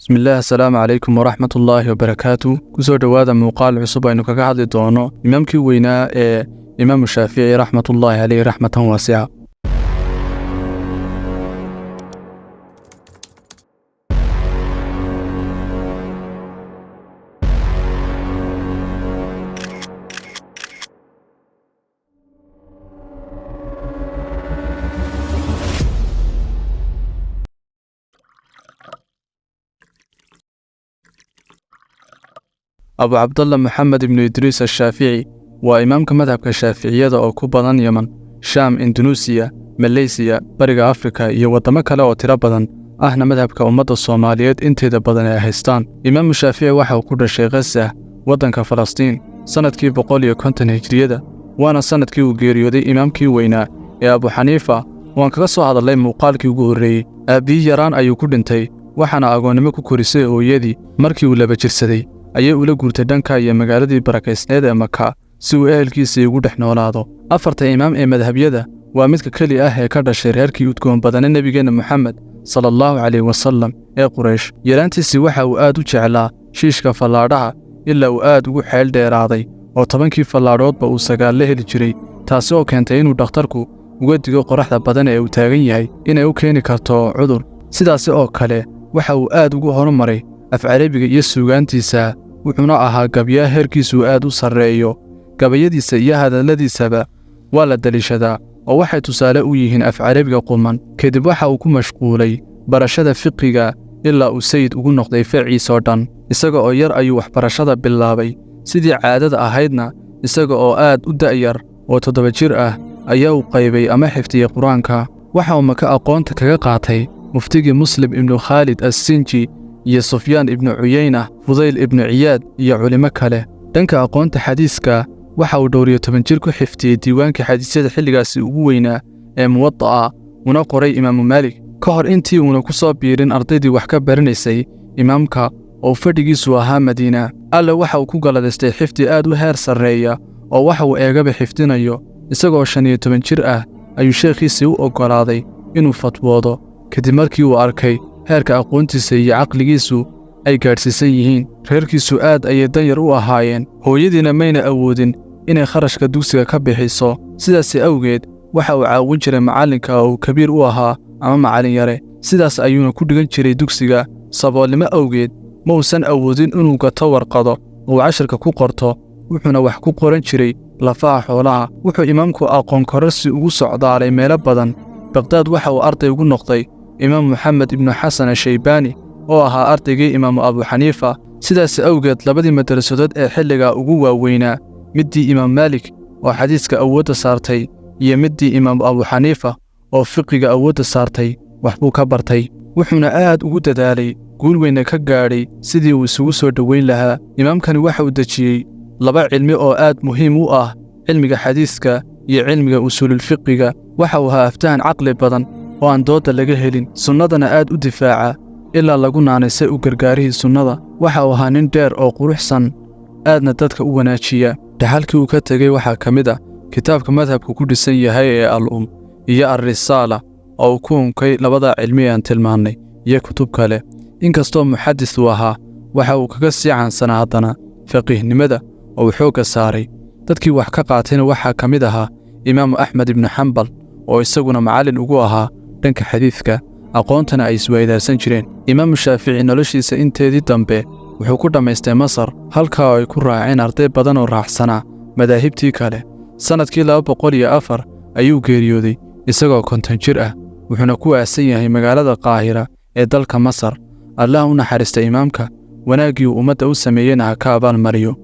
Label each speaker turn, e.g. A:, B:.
A: بسم الله السلام عليكم ورحمة الله وبركاته كسو دوادا موقال عصب أنو كاقعد دونو إمامكي وينا إمام الشافعي رحمة الله عليه رحمة واسعة أبو عبد الله محمد بن إدريس الشافعي وإمامك مذهب الشافعية أو كوبادان يمن شام إندونيسيا ماليزيا بريغا أفريقيا iyo wadamo kale oo tiro badan ahna madhabka ummadda Soomaaliyeed inteeda badan ay haystaan Imaam Shaafici waxa uu ku dhashay Gaza wadanka Falastiin sanadkii 150 Hijriyada waana sanadkii uu geeriyooday imaamkii weynaa ee Abu Xaniifa waan kaga soo hadalay muuqaalkii ugu horeeyay aabii yaraan ayuu ku dhintay waxaana agoonnimo ku korisay hooyadii markii uu laba jirsaday ayay ula guurtay dhanka iyo magaaladii barakeysneed ee Makka si uu ehelkiisa ugu dhex noolaado afarta imaam ee madhabyada waa midka kali ah ee ka dhashay reerkii udgoon badan nabigeena Muhammad sallallahu alayhi wasallam ee Quraysh yaraantiisii waxa uu aad u jeclaa shiishka fallaadhaha ilaa uu aad ugu xeel dheeraaday oo 10kii fallaadhoodba uu sagaal la heli jiray taasi oo keentay inuu dhakhtarku uga digo qoraxda badan ee uu taagan yahay inay u keeni karto cudur sidaas oo kale waxa uu aad ugu horumaray af Carabiga iyo suugaantiisa wuxuuna ahaa gabya heerkiisu aad u sareeyo gabayadiisa iyo hadaladiisaba waa la dalishadaa oo waxay tusaale u yihiin af Carabiga quman kadib waxa uu ku mashquulay barashada fiqiga ilaa uu sayid ugu noqday faciisa oo dhan isaga oo yar ayuu waxbarashada bilaabay sidii caadada ahaydna isaga oo aad u da'yar oo 7 jir ah ayaa uu qaybay ama xifdiyay quraanka waxa uu Maka aqoonta kaga qaatay muftigii Muslim ibn Khalid as-Sinji iyo Sufyaan ibn Uyayna Fudayl ibn Iyad iyo culimo kale dhanka aqoonta xadiiska waxa uu dhowr 10 jir ku xifdiyay diiwaanka xadiisyada xilligaasi ugu weynaa ee Muwatta una qoray Imaam Maalik ka hor intii uu ku soo biirin ardaydii wax ka baranaysay imaamka oo fadhigiisu ahaa Madiina alla waxa uu ku galadaystay xifdi aad u heer sareeya oo waxa uu eegaba xifdinayo isagoo 15 jir ah ayuu sheekhiisii u ogolaaday inuu fatwoodo kadib markii uu arkay heerka aqoontiisa iyo aqligiisu ay gaarsiisan yihiin reerkiisu aad ayay danyar u ahaayeen hooyadiina mayna awoodin inay kharashka dugsiga ka bixiso sidaas awgeed waxa uu caawin jiray macalinka oo kabiir u ahaa ama macalin yare sidaas ayuuna ku dhigan jiray dugsiga saboolnimo awgeed ma uusan awoodin inuu gato warqado oo casharka ku qorto wuxuuna wax ku qoran jiray lafaha xoolaha wuxuu imaamku aqoon kororsi ugu socdaalay meelo badan Baghdad waxa uu arday ugu noqday Imaam Muhammad ibn Hassan al-Shaybani oo ahaa ardaygii Imaam Abu Xaniifa sidaas awgeed labadii madrasadood ee xilliga ugu waaweynaa midii Imaam Maalik oo xadiiska awoodda saartay iyo midii Imaam Abu Xaniifa oo fiqiga awoodda saartay wax buu ka bartay wuxuuna aad ugu dadaalay guul weyn ka gaadhay sidii uu isugu soo dhaweyn lahaa imaamkani waxa uu dajiyay laba cilmi oo aad muhiim u ah cilmiga xadiiska iyo cilmiga usulul fiqiga waxa uu ahaa aftahan caqli badan oo aan dooda laga helin sunnadana aad u difaaca ilaa lagu naanaysay u gargaarihii sunnada waxa uu ahaa nin dheer oo quruxsan aadna dadka u wanaajiya dhaxalkii uu ka tagay waxaa ka mid ah kitaabka madhabku ku dhisan yahay ee al-um iyo ar-risaala oo ku unkay labada cilmi aan tilmaanay iyo kutub kale inkastoo muxaddis uu ahaa waxa uu kaga sii caansanaa haddana faqiihnimada oo uu xoogga saaray dadkii wax ka qaatayna waxaa ka mid ahaa Imaam Ahmad ibn Hanbal oo isaguna macallin ugu ahaa dhanka xadiiska aqoontana ay isweydaarsan jireen Imaam Shaafici noloshiisa inteedii dambe wuxuu ku dhamaystay Masar halka ay ku raaceen arday badan oo raaxsana madaahibtii kale sanadkii 204 ayuu geeriyooday isagoo 50 jir ah wuxuuna ku aasan yahay magaalada Qaahira ee dalka Masar Allah u naxariistay imaamka wanaagii ummadda u sameeyayna ka abaal mariyo